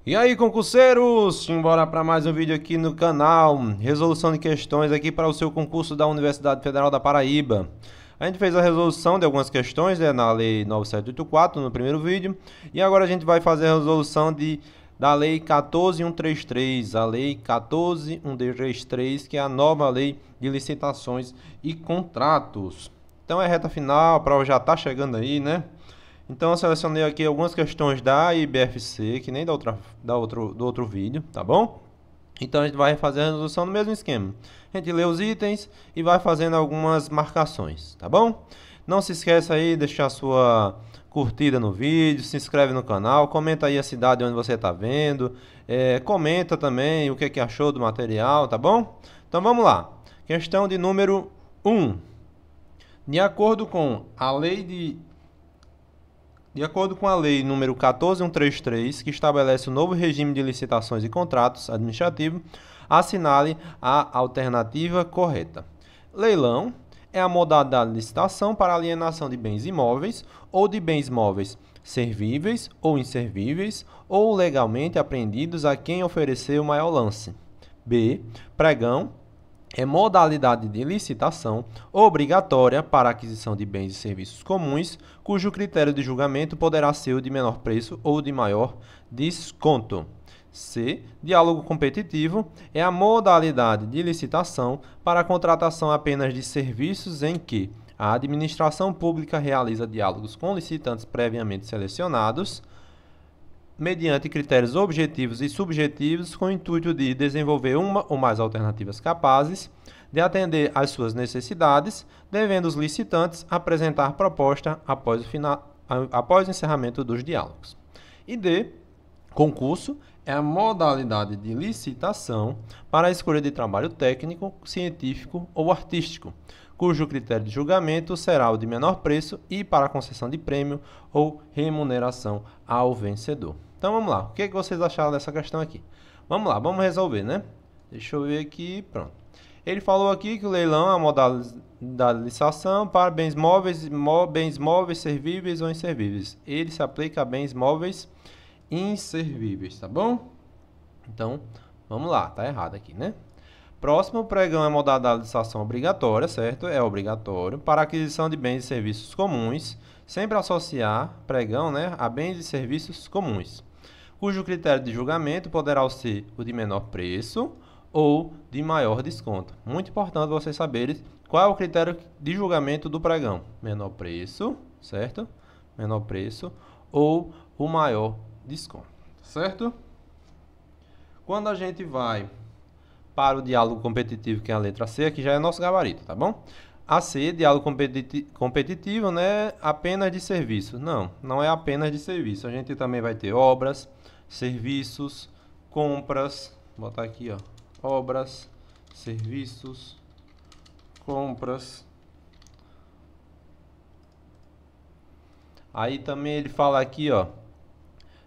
E aí, concurseiros, bora para mais um vídeo aqui no canal, resolução de questões aqui para o seu concurso da Universidade Federal da Paraíba. A gente fez a resolução de algumas questões, na Lei 9784 no primeiro vídeo, e agora a gente vai fazer a resolução da Lei 14133, a Lei 14133, que é a nova Lei de Licitações e Contratos. Então é reta final, a prova já está chegando aí, né? Então eu selecionei aqui algumas questões da IBFC, que nem do outro vídeo, tá bom? Então a gente vai fazer a resolução no mesmo esquema. A gente lê os itens e vai fazendo algumas marcações, tá bom? Não se esqueça aí de deixar sua curtida no vídeo, se inscreve no canal, comenta aí a cidade onde você está vendo, comenta também o que achou do material, tá bom? Então vamos lá. Questão de número 1. De acordo com a Lei número 14133, que estabelece o novo regime de licitações e contratos administrativos, assinale a alternativa correta. Leilão é a modalidade de licitação para alienação de bens imóveis ou de bens móveis servíveis ou inservíveis ou legalmente apreendidos a quem ofereceu o maior lance. B. Pregão é modalidade de licitação obrigatória para a aquisição de bens e serviços comuns, cujo critério de julgamento poderá ser o de menor preço ou de maior desconto. C. Diálogo competitivo é a modalidade de licitação para a contratação apenas de serviços em que a administração pública realiza diálogos com licitantes previamente selecionados, mediante critérios objetivos e subjetivos, com o intuito de desenvolver uma ou mais alternativas capazes de atender às suas necessidades, devendo os licitantes apresentar proposta após o encerramento dos diálogos. E D. Concurso é a modalidade de licitação para a escolha de trabalho técnico, científico ou artístico, cujo critério de julgamento será o de menor preço e para a concessão de prêmio ou remuneração ao vencedor. Então vamos lá, o que vocês acharam dessa questão aqui? Vamos lá, vamos resolver, né? Deixa eu ver aqui, pronto. Ele falou aqui que o leilão é a modalidade da licitação para bens móveis servíveis ou inservíveis. Ele se aplica a bens móveis inservíveis, tá bom? Então, vamos lá, tá errado aqui, né? Próximo, pregão é modalidade de licitação obrigatória, certo? É obrigatório para aquisição de bens e serviços comuns, sempre associar pregão, né, a bens e serviços comuns, cujo critério de julgamento poderá ser o de menor preço ou de maior desconto. Muito importante vocês saberem qual é o critério de julgamento do pregão. Menor preço, certo? Menor preço ou o maior desconto, certo? Quando a gente vai para o diálogo competitivo, que é a letra C, aqui já é nosso gabarito, tá bom? A C, diálogo competitivo, né? Apenas de serviço. Não, não é apenas de serviço. A gente também vai ter obras, serviços, compras. Vou botar aqui, ó. Obras, serviços, compras. Aí também ele fala aqui, ó,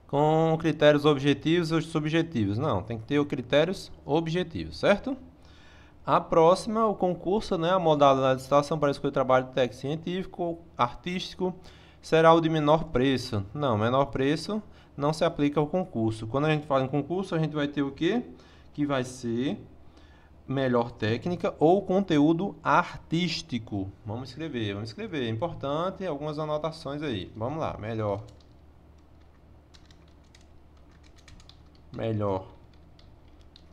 com critérios objetivos ou subjetivos. Não, tem que ter critérios objetivos, certo? A próxima, o concurso, né, a modalidade de licitação para escolher trabalho técnico, científico, artístico, será o de menor preço. Não, menor preço não se aplica ao concurso. Quando a gente fala em concurso, a gente vai ter o quê? Que vai ser melhor técnica ou conteúdo artístico. Vamos escrever. É importante, algumas anotações aí. Vamos lá, melhor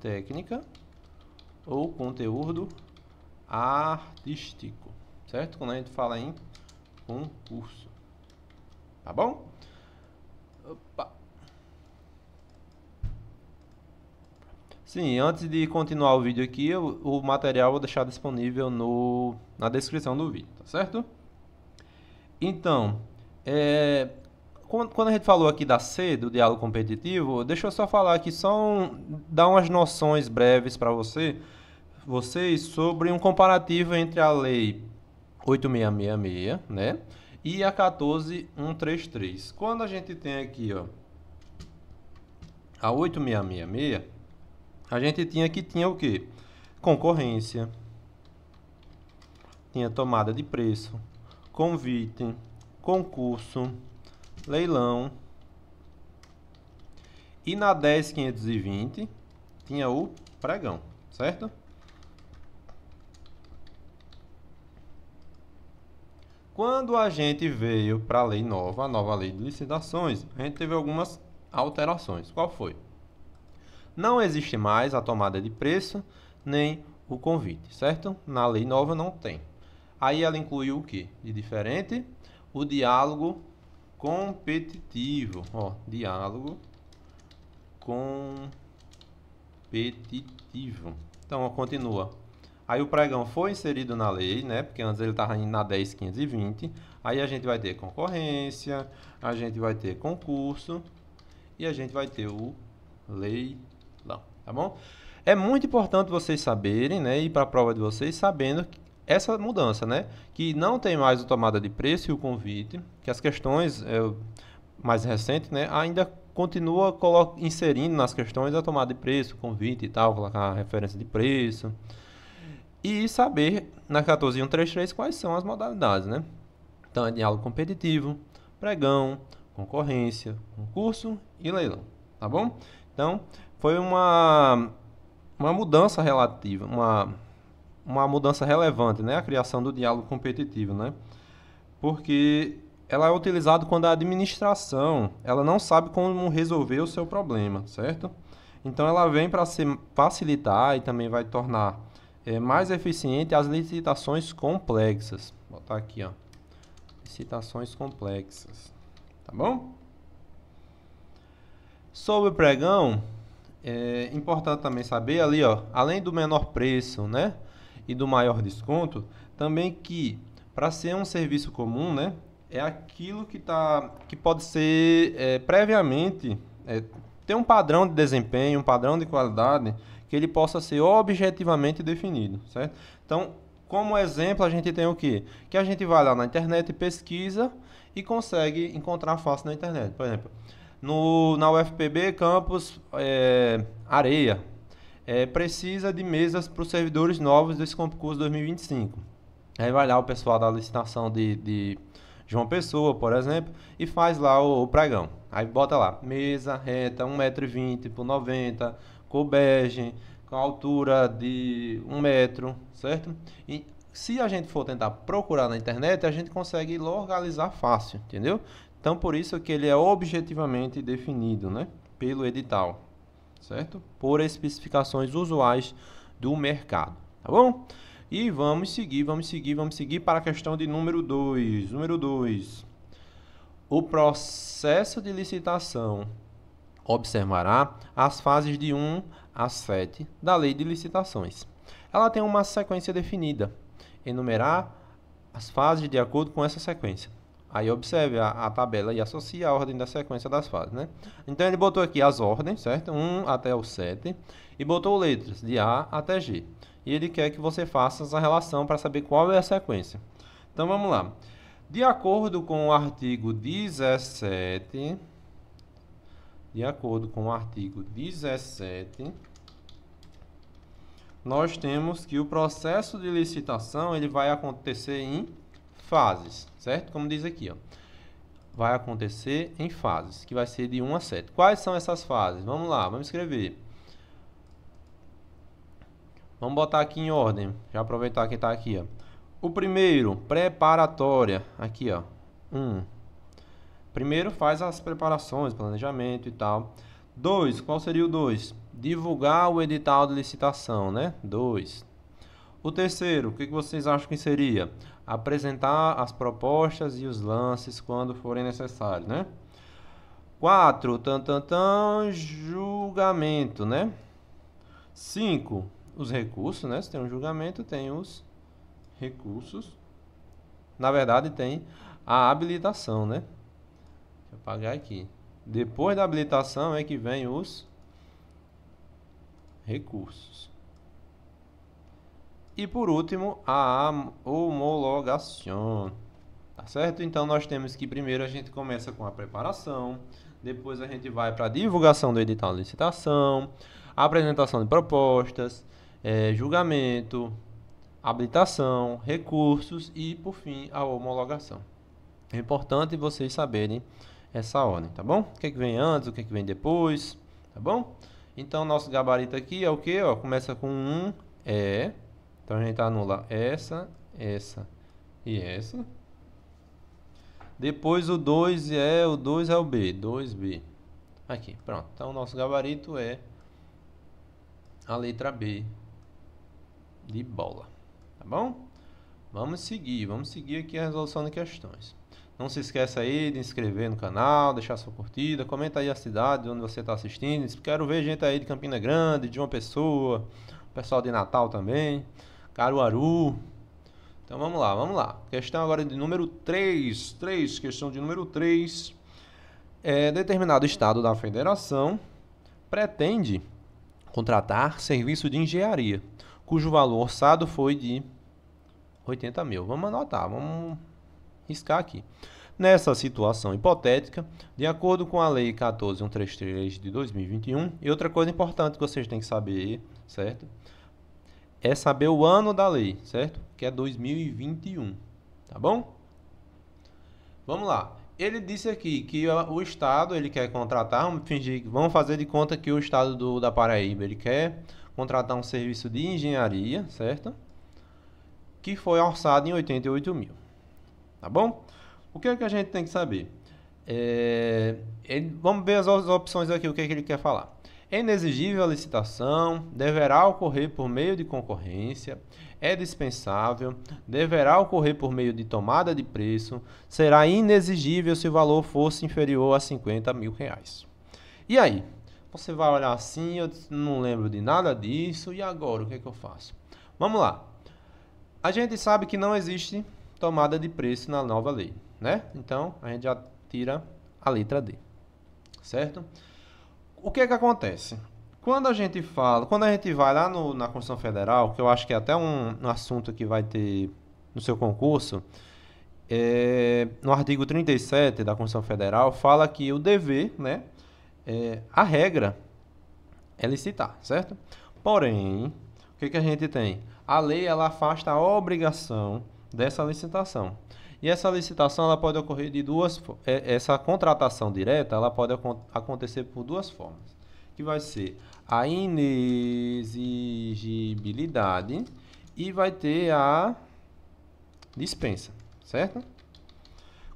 técnica ou conteúdo artístico, certo? Quando a gente fala em concurso, tá bom? Opa. Sim, antes de continuar o vídeo aqui, o material eu vou deixar disponível na descrição do vídeo, tá certo? Então, quando a gente falou aqui da C, do diálogo competitivo, deixa eu só falar aqui, dar umas noções breves para vocês sobre um comparativo entre a Lei 8666, né, e a 14133. Quando a gente tem aqui, ó, a 8666, a gente tinha o quê? Concorrência, tinha tomada de preço, convite, concurso, leilão E na 10.520 tinha o pregão, certo? Quando a gente veio para a lei nova, a nova lei de licitações, a gente teve algumas alterações. Qual foi? Não existe mais a tomada de preço, nem o convite, certo? Na lei nova não tem. Aí ela incluiu o que de diferente? O diálogo competitivo. Ó, diálogo competitivo. Então, ó, continua. Aí o pregão foi inserido na lei, né? Porque antes ele estava na 10.520. Aí a gente vai ter concorrência, a gente vai ter concurso e a gente vai ter o leilão, tá bom? É muito importante vocês saberem, né? Ir para a prova de vocês sabendo essa mudança, né? Que não tem mais o tomada de preço e o convite, que as questões mais recentes, né? Ainda continua inserindo nas questões a tomada de preço, o convite e tal, colocar a referência de preço. E saber na 14.133 quais são as modalidades, né? Então é diálogo competitivo, pregão, concorrência, concurso e leilão, tá bom? Então foi uma mudança relativa, uma mudança relevante, né? A criação do diálogo competitivo, né? Porque ela é utilizada quando a administração ela não sabe como resolver o seu problema, certo? Então ela vem para facilitar e também vai tornar mais eficiente as licitações complexas. Vou botar aqui, ó, licitações complexas, tá bom? Sobre o pregão, é importante também saber ali, ó, além do menor preço, né, e do maior desconto, também que para ser um serviço comum, né, é aquilo que pode ser previamente ter um padrão de desempenho, um padrão de qualidade que ele possa ser objetivamente definido, certo? Então, como exemplo, a gente tem o quê? Que a gente vai lá na internet, pesquisa e consegue encontrar fácil na internet. Por exemplo, na UFPB, campus Areia, precisa de mesas para os servidores novos desse concurso 2025. Aí vai lá o pessoal da licitação de João Pessoa, por exemplo, e faz lá o pregão. Aí bota lá, mesa reta, 1,20 m por 90 m, cor bege, com altura de 1 metro, certo? E se a gente for tentar procurar na internet, a gente consegue localizar fácil, entendeu? Então, por isso que ele é objetivamente definido, né, pelo edital, certo? Por especificações usuais do mercado, tá bom? E vamos seguir para a questão de número 2. Número 2. O processo de licitação observará as fases de 1 a 7 da Lei de Licitações. Ela tem uma sequência definida. Enumerar as fases de acordo com essa sequência. Aí observe a tabela e associe a ordem da sequência das fases, né? Então ele botou aqui as ordens, certo? 1 até o 7 e botou letras de A até G. E ele quer que você faça essa relação para saber qual é a sequência. Então vamos lá. De acordo com o artigo 17, nós temos que o processo de licitação ele vai acontecer em fases, certo? Como diz aqui, ó. Vai acontecer em fases, que vai ser de 1 a 7. Quais são essas fases? Vamos lá, vamos escrever. Vamos botar aqui em ordem, já aproveitar que está aqui, ó. O primeiro, preparatória, aqui, ó. Primeiro faz as preparações, planejamento e tal. 2, qual seria o 2? Divulgar o edital de licitação, né? 2. O terceiro, o que vocês acham que seria? Apresentar as propostas e os lances quando forem necessários, né? 4, julgamento, né? 5, os recursos, né? Se tem um julgamento, tem os recursos. Na verdade, tem a habilitação, né? Deixa eu apagar aqui. Depois da habilitação é que vem os recursos. E por último, a homologação. Tá certo? Então nós temos que primeiro a gente começa com a preparação, depois a gente vai para a divulgação do edital de licitação, apresentação de propostas, julgamento, habilitação, recursos e por fim a homologação. É importante vocês saberem essa ordem, tá bom? O que vem antes, o que vem depois, tá bom? Então, nosso gabarito aqui é o quê? Ó, começa com 1, então a gente anula essa e essa. Depois o 2 é o B, 2B. Aqui, pronto. Então, o nosso gabarito é a letra B de bola, tá bom? Vamos seguir aqui a resolução de questões. Não se esqueça aí de inscrever no canal, deixar sua curtida, comenta aí a cidade onde você está assistindo. Quero ver gente aí de Campina Grande, de João Pessoa, pessoal de Natal também, Caruaru. Então vamos lá. Questão agora de número 3. Questão de número 3. Determinado estado da federação pretende contratar serviço de engenharia, cujo valor orçado foi de 80 mil. Vamos anotar, vamos riscar aqui. Nessa situação hipotética, de acordo com a Lei 14.133 de 2021, e outra coisa importante que vocês têm que saber, certo? É saber o ano da lei, certo? Que é 2021, tá bom? Vamos lá. Ele disse aqui que o Estado, ele quer contratar, vamos fazer de conta que o Estado da Paraíba, ele quer contratar um serviço de engenharia, certo? Que foi orçado em 88 mil, tá bom? O que é que a gente tem que saber? Vamos ver as opções aqui, o que é que ele quer falar. É inexigível a licitação, deverá ocorrer por meio de concorrência, é dispensável, deverá ocorrer por meio de tomada de preço, será inexigível se o valor fosse inferior a 50 mil reais. E aí? Você vai olhar assim, eu não lembro de nada disso, e agora o que é que eu faço? Vamos lá. A gente sabe que não existe tomada de preço na nova lei, né? Então, a gente já tira a letra D, certo? O que é que acontece? Quando a gente vai lá na Constituição Federal, que eu acho que é até um assunto que vai ter no seu concurso, no artigo 37 da Constituição Federal, fala que o dever, né, a regra é licitar, certo? Porém, o que a gente tem? A lei, ela afasta a obrigação dessa licitação. E essa licitação, ela pode ocorrer de essa contratação direta, ela pode acontecer por duas formas, que vai ser a inexigibilidade e vai ter a dispensa, certo?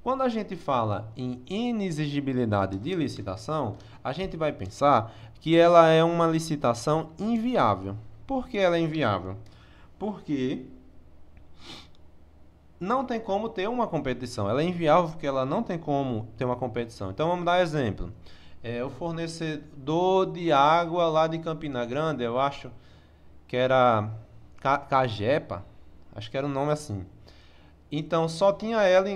Quando a gente fala em inexigibilidade de licitação, a gente vai pensar que ela é uma licitação inviável. Por que ela é inviável? Porque não tem como ter uma competição. Ela é inviável porque ela não tem como ter uma competição. Então, vamos dar exemplo. O fornecedor de água lá de Campina Grande, eu acho que era Cagepa, acho que era um nome assim. Então, só tinha ela,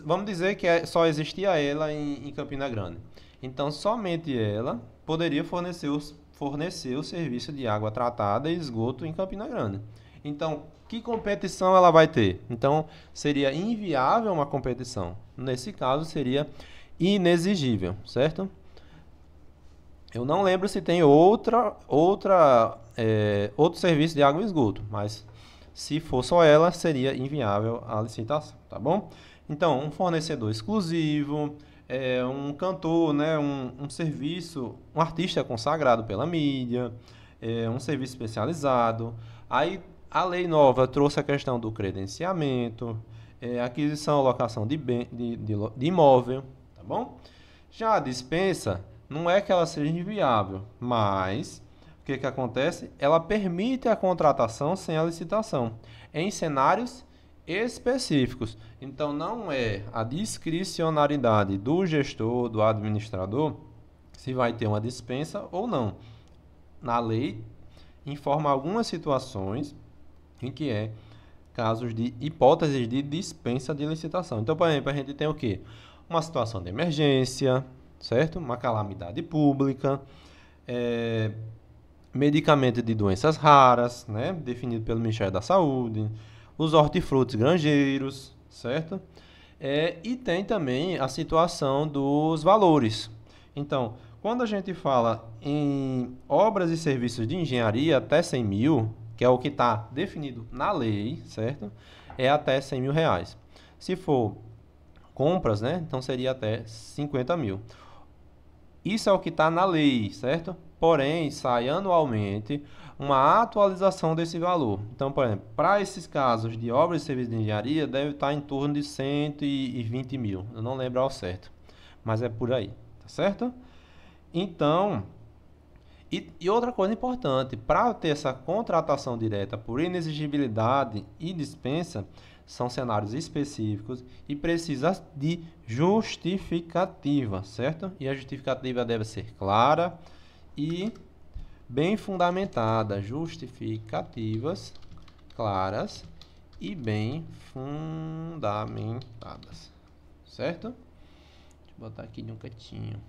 vamos dizer que só existia ela em Campina Grande. Então, somente ela poderia fornecer o serviço de água tratada e esgoto em Campina Grande. Então, que competição ela vai ter? Então, seria inviável uma competição. Nesse caso, seria inexigível, certo? Eu não lembro se tem outro serviço de água e esgoto, mas se for só ela, seria inviável a licitação, tá bom? Então, um fornecedor exclusivo, um cantor, né, um serviço, um artista consagrado pela mídia, um serviço especializado. Aí, a lei nova trouxe a questão do credenciamento, aquisição ou locação de imóvel, tá bom? Já a dispensa, não é que ela seja inviável, mas o que acontece? Ela permite a contratação sem a licitação, em cenários específicos. Então, não é a discricionariedade do gestor, do administrador, se vai ter uma dispensa ou não. Na lei, informa algumas situações em que casos de hipóteses de dispensa de licitação. Então, por exemplo, a gente tem o quê? Uma situação de emergência, certo? Uma calamidade pública, medicamento de doenças raras, né? Definido pelo Ministério da Saúde, os hortifrutis granjeiros, certo? E tem também a situação dos valores. Então, quando a gente fala em obras e serviços de engenharia até 100 mil, que é o que está definido na lei, certo? É até 100 mil reais. Se for compras, né? Então seria até 50 mil. Isso é o que está na lei, certo? Porém, sai anualmente uma atualização desse valor. Então, por exemplo, para esses casos de obras e serviços de engenharia, deve estar em torno de 120 mil. Eu não lembro ao certo, mas é por aí, tá certo? Então, e outra coisa importante, para ter essa contratação direta por inexigibilidade e dispensa, são cenários específicos e precisa de justificativa, certo? E a justificativa deve ser clara e bem fundamentada. Justificativas claras e bem fundamentadas, certo? Deixa eu botar aqui de um cantinho.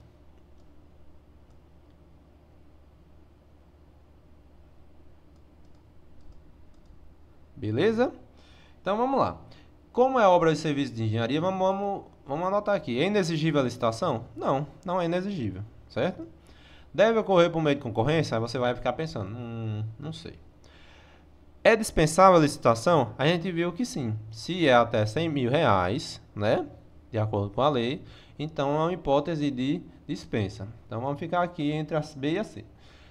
Beleza? Então vamos lá. Como é obra de serviço de engenharia, vamos anotar aqui. É inexigível a licitação? Não, não é inexigível, certo? Deve ocorrer por meio de concorrência? Aí você vai ficar pensando, não sei. É dispensável a licitação? A gente viu que sim. Se é até 100 mil reais, né? De acordo com a lei, então é uma hipótese de dispensa. Então vamos ficar aqui entre as B e a C.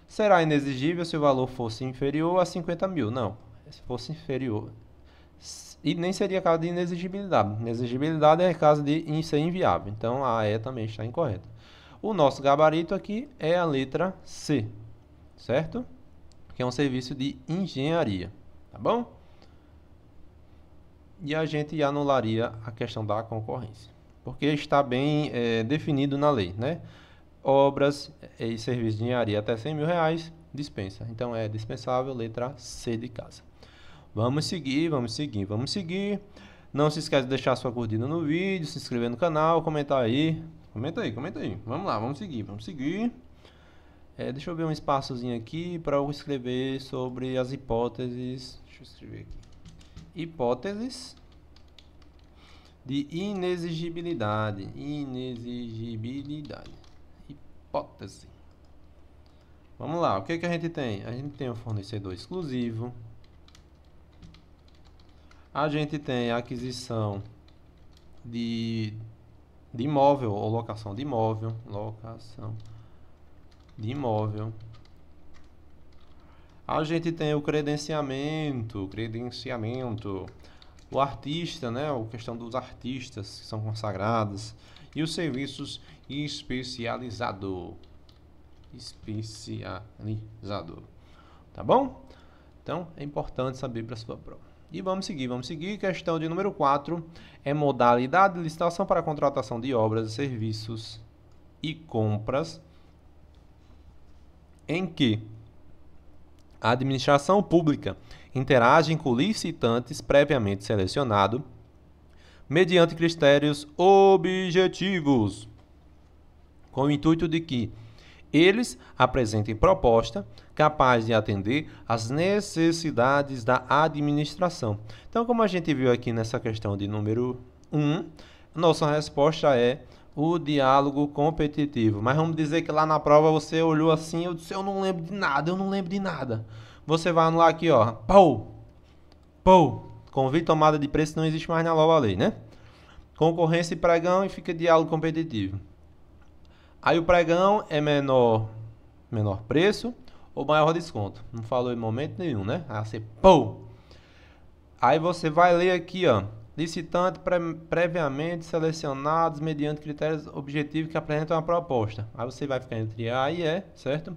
Será inexigível se o valor fosse inferior a 50 mil? Não. Se fosse inferior. E nem seria caso de inexigibilidade. Inexigibilidade é caso de ser inviável. Então a E também está incorreta. O nosso gabarito aqui é a letra C, certo? Que é um serviço de engenharia, tá bom? E a gente anularia a questão da concorrência, porque está bem definido na lei, né? Obras e serviços de engenharia até 100 mil reais, dispensa. Então é dispensável, letra C de casa. Vamos seguir, vamos seguir, vamos seguir. Não se esqueça de deixar sua curtida no vídeo, se inscrever no canal, comentar aí. Comenta aí, comenta aí. Vamos lá, vamos seguir, vamos seguir. Deixa eu ver um espaçozinho aqui para eu escrever sobre as hipóteses. Deixa eu escrever aqui. Hipóteses de inexigibilidade. Inexigibilidade. Hipótese. Vamos lá, o que que a gente tem? A gente tem o fornecedor exclusivo. A gente tem a aquisição de imóvel ou locação de imóvel. Locação de imóvel. A gente tem o credenciamento. O artista, né? A questão dos artistas que são consagrados. E os serviços especializados. Tá bom? Então, é importante saber para a sua prova. E vamos seguir, vamos seguir. Questão de número 4 é modalidade de licitação para a contratação de obras, serviços e compras em que a administração pública interage com licitantes previamente selecionados mediante critérios objetivos, com o intuito de que eles apresentem proposta capaz de atender às necessidades da administração. Então, como a gente viu aqui nessa questão de número 1, nossa resposta é o diálogo competitivo. Mas vamos dizer que lá na prova você olhou assim, eu disse, eu não lembro de nada, Você vai anular aqui, ó, convite tomada de preço não existe mais na nova lei, né? Concorrência e pregão e fica diálogo competitivo. Aí o pregão é menor preço ou maior desconto. Não falou em momento nenhum, né? Aí você, Aí você vai ler aqui, ó. Licitante previamente selecionados mediante critérios objetivos que apresentam uma proposta. Aí você vai ficar entre A e E, certo?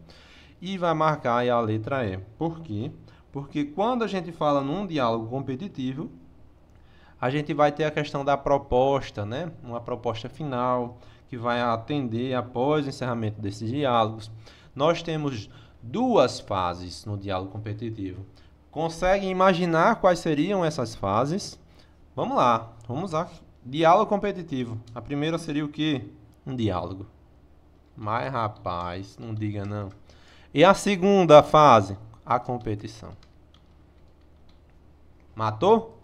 E vai marcar aí a letra E. Por quê? Porque quando a gente fala num diálogo competitivo, a gente vai ter a questão da proposta, né? Uma proposta final que vai atender após o encerramento desses diálogos. Nós temos duas fases no diálogo competitivo. Conseguem imaginar quais seriam essas fases? Vamos lá, vamos lá. Diálogo competitivo. A primeira seria o quê? Um diálogo. Mas, rapaz, não diga não. E a segunda fase? A competição. Matou?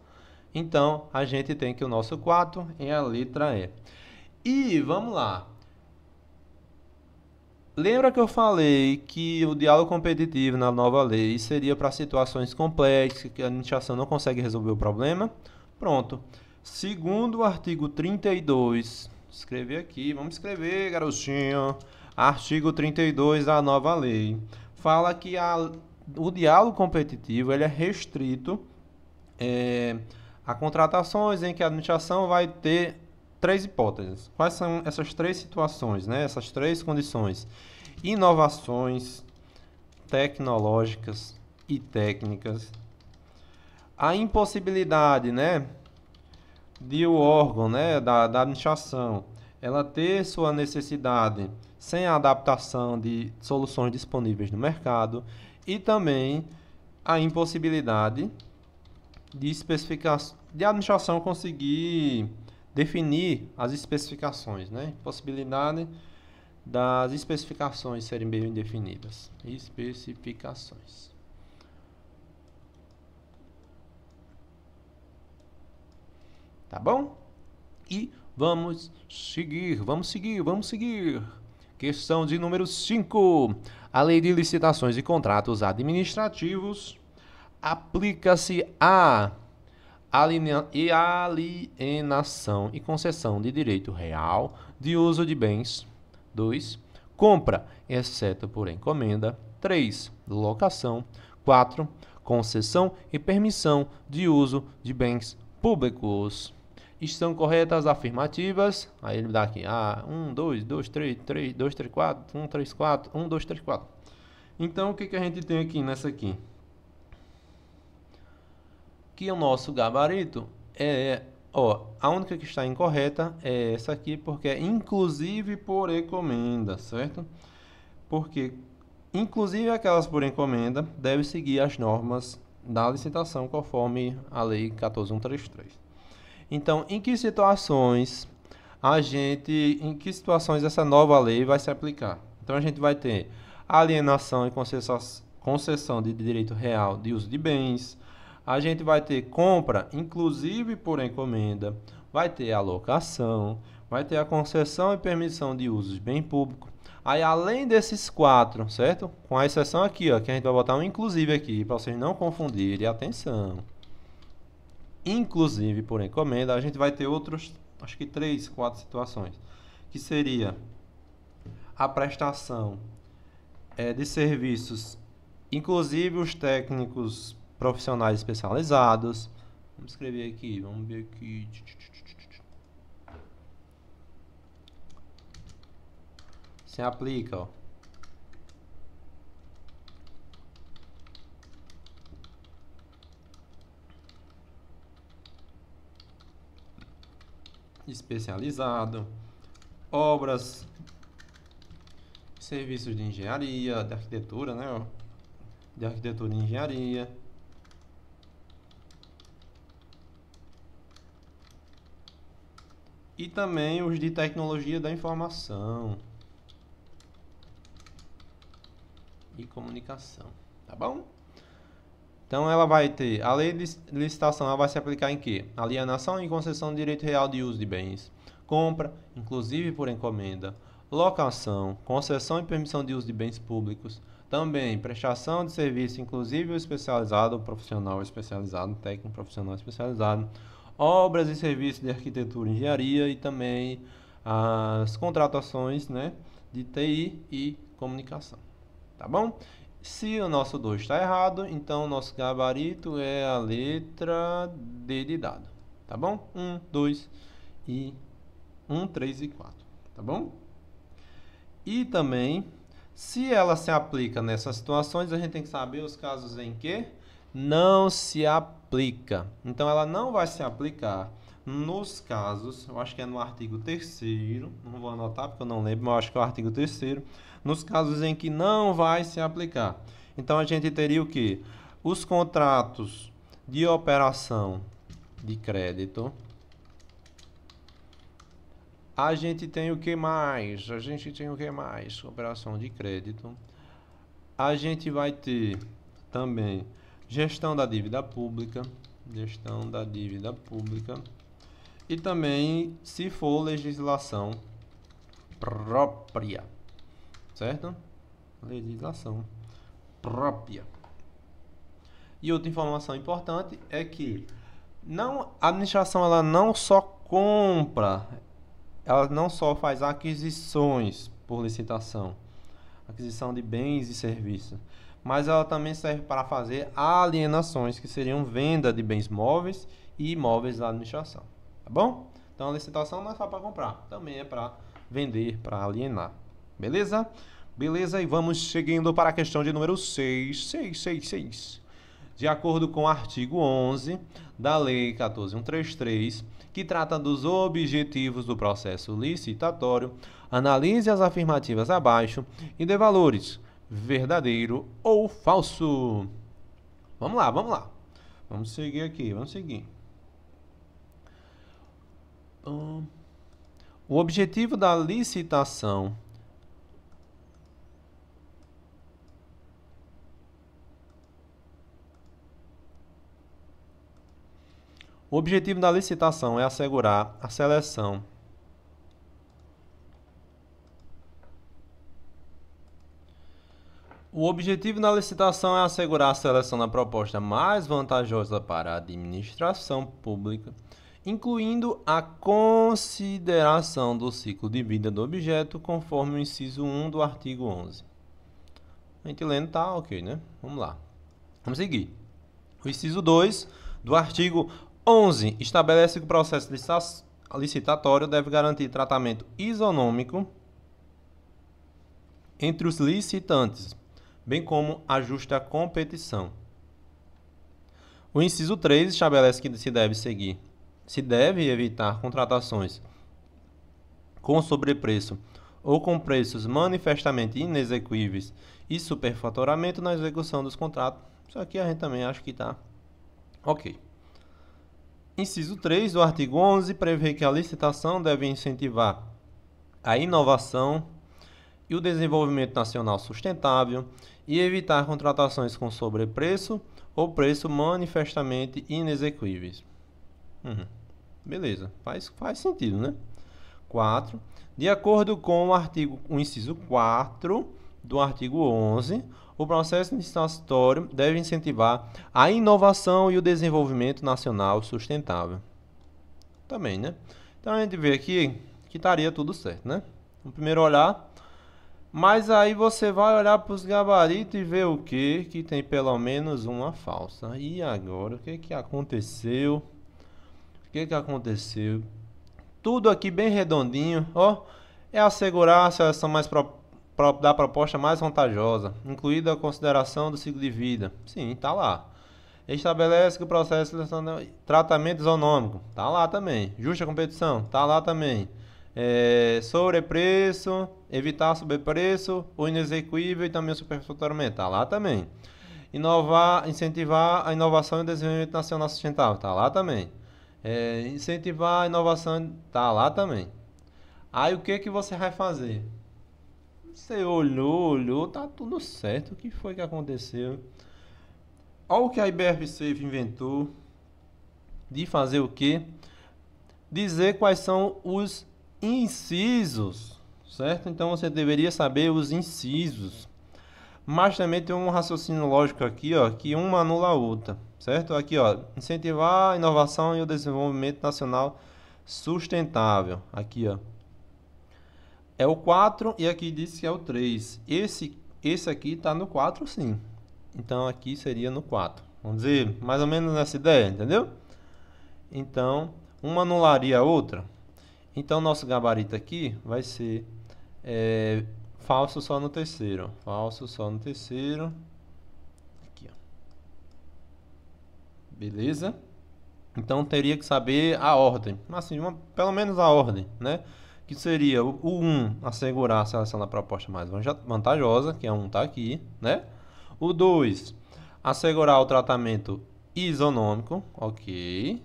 Então, a gente tem que o nosso 4 é a letra E. E vamos lá. Lembra que eu falei que o diálogo competitivo na nova lei seria para situações complexas, que a administração não consegue resolver o problema? Pronto. Segundo o artigo 32, escrever aqui, vamos escrever, garotinho. Artigo 32 da nova lei. Fala que o diálogo competitivo ele é restrito a contratações em que a administração vai ter três hipóteses. Quais são essas três situações, né? Essas três condições? Inovações tecnológicas e técnicas. A impossibilidade, né, de o órgão, né, da administração, ela ter sua necessidade sem a adaptação de soluções disponíveis no mercado, e também a impossibilidade de a administração conseguir definir as especificações, né? Possibilidade das especificações serem bem definidas. Especificações. Tá bom? E vamos seguir. Questão de número 5. A Lei de Licitações e Contratos Administrativos aplica-se a alienação e concessão de direito real de uso de bens. 2. Compra, exceto por encomenda. 3. Locação. 4. Concessão e permissão de uso de bens públicos. Estão corretas as afirmativas. Aí ele dá aqui 1, 2, 2, 3, 3, 2, 3, 4, 1, 3, 4, 1, 2, 3, 4. Então, o que a gente tem aqui nessa aqui? Que o nosso gabarito a única que está incorreta é essa aqui, porque é inclusive por encomenda, certo? Porque inclusive aquelas por encomenda devem seguir as normas da licitação conforme a lei 14133. Então, em que situações essa nova lei vai se aplicar? Então, a gente vai ter alienação e concessão de direito real de uso de bens. A gente vai ter compra, inclusive por encomenda. Vai ter alocação. Vai ter a concessão e permissão de uso de bem público. Aí, além desses 4, certo? Com a exceção aqui, ó, que a gente vai botar um inclusive aqui, para vocês não confundirem. Atenção. Inclusive por encomenda, a gente vai ter outros, acho que 3, 4 situações, que seria a prestação de serviços, inclusive os técnicos profissionais especializados. Vamos escrever aqui, vamos ver aqui. Se aplica, ó. Especializado, obras, serviços de engenharia, de arquitetura, né? De arquitetura e engenharia. E também os de tecnologia da informação e comunicação, tá bom? Então, ela vai ter, a lei de licitação ela vai se aplicar em quê? Alienação e concessão de direito real de uso de bens. Compra, inclusive por encomenda. Locação, concessão e permissão de uso de bens públicos. Também, prestação de serviço, inclusive o especializado, o profissional especializado, o técnico profissional especializado. Obras e serviços de arquitetura e engenharia. E também as contratações, né, de TI e comunicação. Tá bom? Se o nosso 2 está errado, então o nosso gabarito é a letra D de dado. Tá bom? 1, 2 e 1, 3 e 4. Tá bom? E também, se ela se aplica nessas situações, a gente tem que saber os casos em que não se aplica. Então, ela não vai se aplicar nos casos, eu acho que é no artigo 3º, não vou anotar porque eu não lembro, mas eu acho que é o artigo 3º, nos casos em que não vai se aplicar. Então, a gente teria o quê? Os contratos de operação de crédito. A gente tem o que mais? Operação de crédito. A gente vai ter também gestão da dívida pública. E também, se for legislação própria. Certo? Legislação própria. E outra informação importante é que a administração ela não só compra ela não só faz aquisições por licitação, aquisição de bens e serviços, mas ela também serve para fazer alienações, que seriam venda de bens móveis e imóveis da administração. Tá bom? Então a licitação não é só para comprar, também é para vender, para alienar. Beleza? Beleza, e vamos chegando para a questão de número 6. De acordo com o artigo 11 da Lei 14.133, que trata dos objetivos do processo licitatório, analise as afirmativas abaixo e dê valores, verdadeiro ou falso. Vamos lá, vamos lá. Vamos seguir aqui, vamos seguir. O objetivo da licitação é assegurar a seleção da proposta mais vantajosa para a administração pública, incluindo a consideração do ciclo de vida do objeto, conforme o inciso 1 do artigo 11. A gente lendo tá ok, né? Vamos lá. Vamos seguir. O inciso 2 do artigo 11 estabelece que o processo licitatório deve garantir tratamento isonômico entre os licitantes, bem como a justa competição. O inciso 3 estabelece que se deve evitar contratações com sobrepreço ou com preços manifestamente inexequíveis e superfaturamento na execução dos contratos. Isso aqui a gente também acha que está ok. Inciso 3 do artigo 11 prevê que a licitação deve incentivar a inovação e o desenvolvimento nacional sustentável e evitar contratações com sobrepreço ou preço manifestamente inexequíveis. Beleza, faz sentido, né? 4. De acordo com o inciso 4 do artigo 11, o processo licitatório deve incentivar a inovação e o desenvolvimento nacional sustentável. Também, né? Então a gente vê aqui que estaria tudo certo, né? No primeiro olhar. Mas aí você vai olhar para os gabaritos e ver o quê? Que tem pelo menos uma falsa. E agora, o que aconteceu? Tudo aqui bem redondinho, ó. É assegurar a seleção da proposta mais vantajosa, incluída a consideração do ciclo de vida. Sim, tá lá. Estabelece que o processo de seleção tratamento isonômico. Tá lá também. Justa competição. Tá lá também. Sobrepreço, evitar sobrepreço, o inexequível e também o superfaturamento. Tá lá também. Incentivar a inovação e o desenvolvimento nacional sustentável. Tá lá também. Incentivar a inovação. Tá lá também. Aí o que você vai fazer? Você olhou, tá tudo certo. O que foi que aconteceu? Olha o que a IBRCF inventou de fazer o quê? Dizer quais são os incisos, certo? Então você deveria saber os incisos. Mas também tem um raciocínio lógico aqui, ó, que uma anula a outra, certo? Aqui, ó, incentivar a inovação e o desenvolvimento nacional sustentável. Aqui, ó. É o 4 e aqui diz que é o 3. Esse aqui está no 4, sim. Então aqui seria no 4. Vamos dizer, mais ou menos nessa ideia, entendeu? Então, uma anularia a outra. Então, nosso gabarito aqui vai ser falso só no terceiro. Falso só no terceiro. Aqui, ó. Beleza? Então, teria que saber a ordem. Assim, pelo menos a ordem, né? Que seria o 1, assegurar a seleção da proposta mais vantajosa, que é 1 tá aqui, né? O 2, assegurar o tratamento isonômico, ok.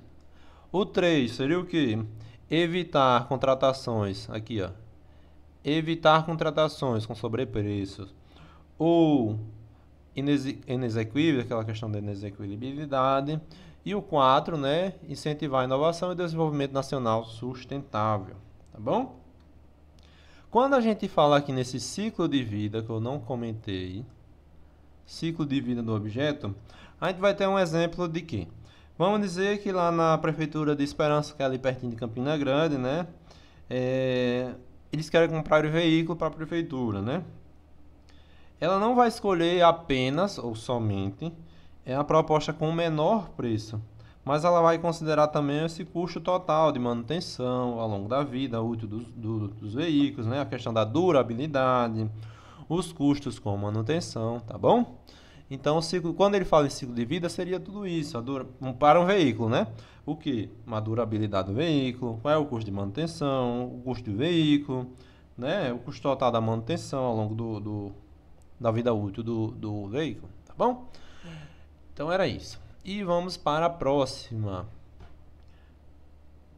O 3 seria o quê? Evitar contratações, aqui, ó. Evitar contratações com sobrepreços ou inexequível, aquela questão da inexequibilidade. E o 4, né? Incentivar a inovação e desenvolvimento nacional sustentável. Tá bom? Quando a gente fala aqui nesse ciclo de vida, que eu não comentei, ciclo de vida do objeto, a gente vai ter um exemplo de quê? Vamos dizer que lá na prefeitura de Esperança, que é ali pertinho de Campina Grande, né? eles querem comprar o veículo para a prefeitura, né? Ela não vai escolher apenas ou somente a proposta com o menor preço, mas ela vai considerar também esse custo total de manutenção ao longo da vida útil dos veículos, né? A questão da durabilidade, os custos com manutenção, tá bom? Então, o ciclo, quando ele fala em ciclo de vida, seria tudo isso, para um veículo, né? O que? Uma durabilidade do veículo, qual é o custo de manutenção, o custo do veículo, né? O custo total da manutenção ao longo da vida útil do veículo, tá bom? Então era isso. E vamos para a próxima,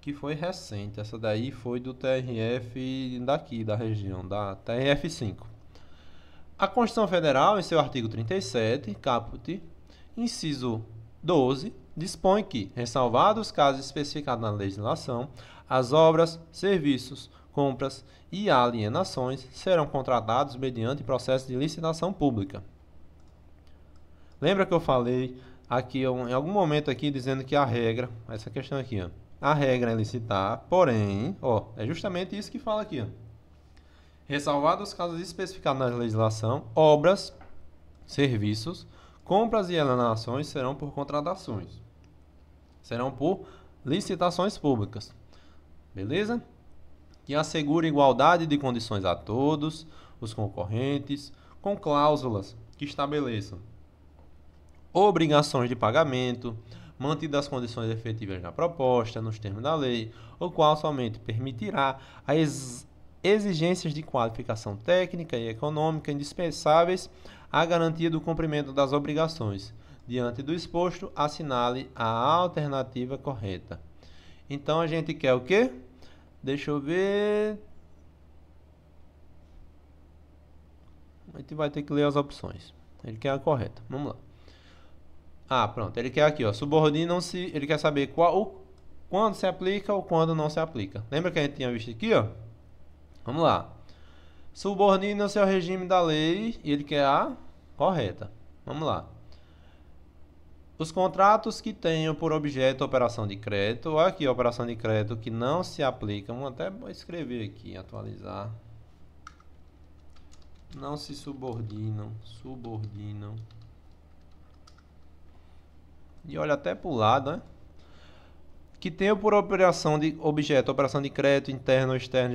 que foi recente. Essa daí foi do TRF daqui, da região, da TRF 5. A Constituição Federal, em seu artigo 37, caput, inciso 12, dispõe que, ressalvados os casos especificados na legislação, as obras, serviços, compras e alienações serão contratados mediante processo de licitação pública. Lembra que eu falei aqui em algum momento aqui dizendo que a regra, essa questão aqui, ó, a regra é licitar, porém, ó, é justamente isso que fala aqui, ó. Ressalvados os casos especificados na legislação, obras, serviços, compras e alienações serão por contratações. Serão por licitações públicas. Beleza? Que assegure igualdade de condições a todos os concorrentes, com cláusulas que estabeleçam obrigações de pagamento, mantidas as condições efetivas na proposta, nos termos da lei, o qual somente permitirá as exigências de qualificação técnica e econômica indispensáveis à garantia do cumprimento das obrigações. Diante do exposto, assinale a alternativa correta. Então, a gente quer o quê? Deixa eu ver. A gente vai ter que ler as opções. Ele quer a correta. Vamos lá. Ah, pronto. Ele quer aqui, ó. Subordinam-se. Ele quer saber quando se aplica ou quando não se aplica. Lembra que a gente tinha visto aqui, ó? Vamos lá. Subordinam-se ao regime da lei e ele quer a correta. Vamos lá. Os contratos que tenham por objeto a operação de crédito, ou aqui a operação de crédito que não se aplica, vamos até escrever aqui, atualizar. Não se subordinam. E olha até para o lado, né? Que tenham por operação de objeto a operação de crédito interno ou externo,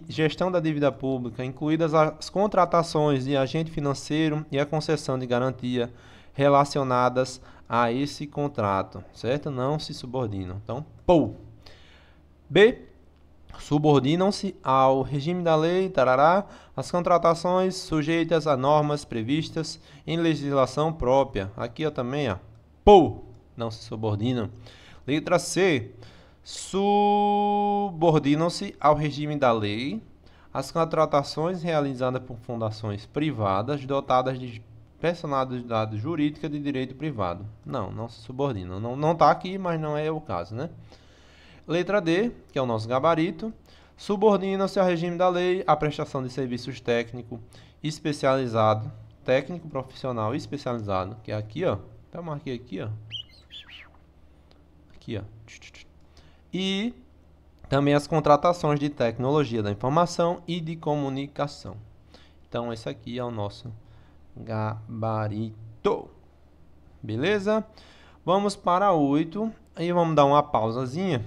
gestão da dívida pública, incluídas as contratações de agente financeiro e a concessão de garantia relacionadas a esse contrato, certo? Não se subordinam. Então, POU. B. Subordinam-se ao regime da lei, tarará, as contratações sujeitas a normas previstas em legislação própria. Aqui, ó, também, ó, POU. Não se subordinam. Letra C. Subordinam-se ao regime da lei as contratações realizadas por fundações privadas dotadas de personalidade jurídica de direito privado. Não se subordinam. Não está aqui, mas não é o caso, né? Letra D, que é o nosso gabarito. Subordinam-se ao regime da lei a prestação de serviços técnico especializado, técnico profissional especializado, que é aqui, ó. Até eu marquei aqui, ó. Aqui, ó. E também as contratações de tecnologia da informação e de comunicação. Então, esse aqui é o nosso gabarito. Beleza? Vamos para 8. Aí vamos dar uma pausazinha,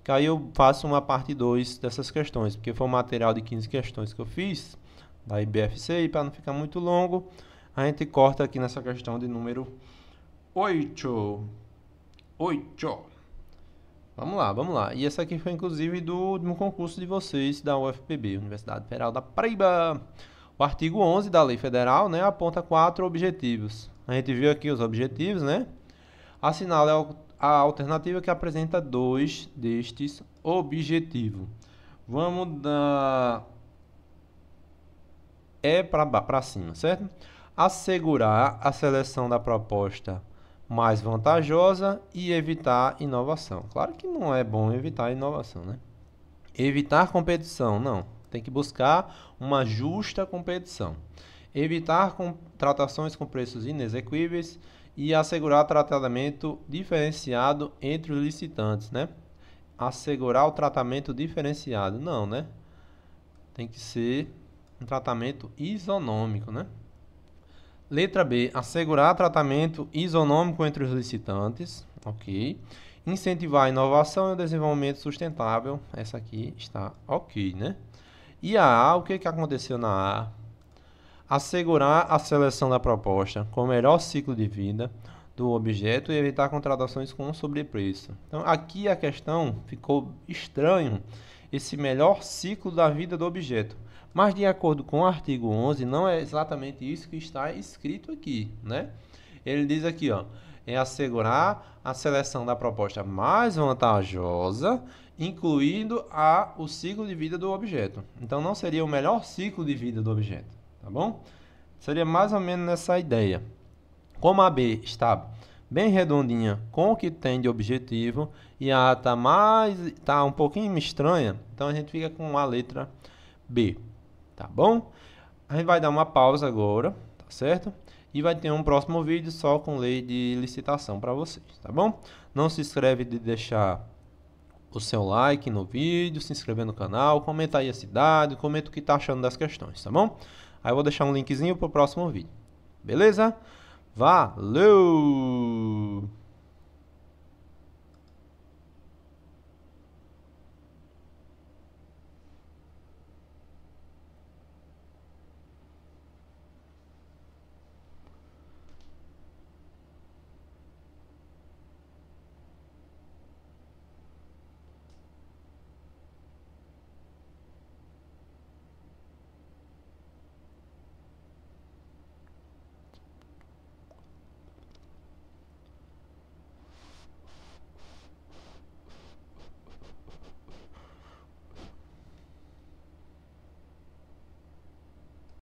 que aí eu faço uma parte 2 dessas questões, porque foi um material de 15 questões que eu fiz da IBFC, e para não ficar muito longo, a gente corta aqui nessa questão de número 8. Vamos lá. E essa aqui foi inclusive do último concurso de vocês da UFPB, Universidade Federal da Paraíba. O artigo 11 da Lei Federal, né, aponta 4 objetivos. A gente viu aqui os objetivos, né? Assinale a alternativa que apresenta 2 destes objetivos. Vamos dar para cima, certo? Assegurar a seleção da proposta mais vantajosa e evitar inovação. Claro que não é bom evitar inovação, né? Evitar competição, não. Tem que buscar uma justa competição. Evitar contratações com preços inexequíveis e assegurar tratamento diferenciado entre os licitantes, né? assegurar o tratamento diferenciado. Não, né? Tem que ser um tratamento isonômico, né? Letra B, assegurar tratamento isonômico entre os licitantes. Ok. Incentivar a inovação e o desenvolvimento sustentável. Essa aqui está ok, né? E a A, o que aconteceu na A? Assegurar a seleção da proposta com o melhor ciclo de vida do objeto e evitar contratações com sobrepreço. Então, aqui a questão ficou estranho, esse melhor ciclo da vida do objeto. Mas, de acordo com o artigo 11, não é exatamente isso que está escrito aqui, né? Ele diz aqui, ó, é assegurar a seleção da proposta mais vantajosa, incluindo o ciclo de vida do objeto. Então, não seria o melhor ciclo de vida do objeto, tá bom? Seria mais ou menos nessa ideia. Como a B está bem redondinha com o que tem de objetivo e a A tá um pouquinho estranha, então a gente fica com a letra B, tá bom? A gente vai dar uma pausa agora, tá certo? E vai ter um próximo vídeo só com lei de licitação para vocês, tá bom? Não se esquece de deixar o seu like no vídeo, se inscrever no canal, comenta aí a cidade, comenta o que tá achando das questões, tá bom? Aí eu vou deixar um linkzinho pro próximo vídeo, beleza? Valeu!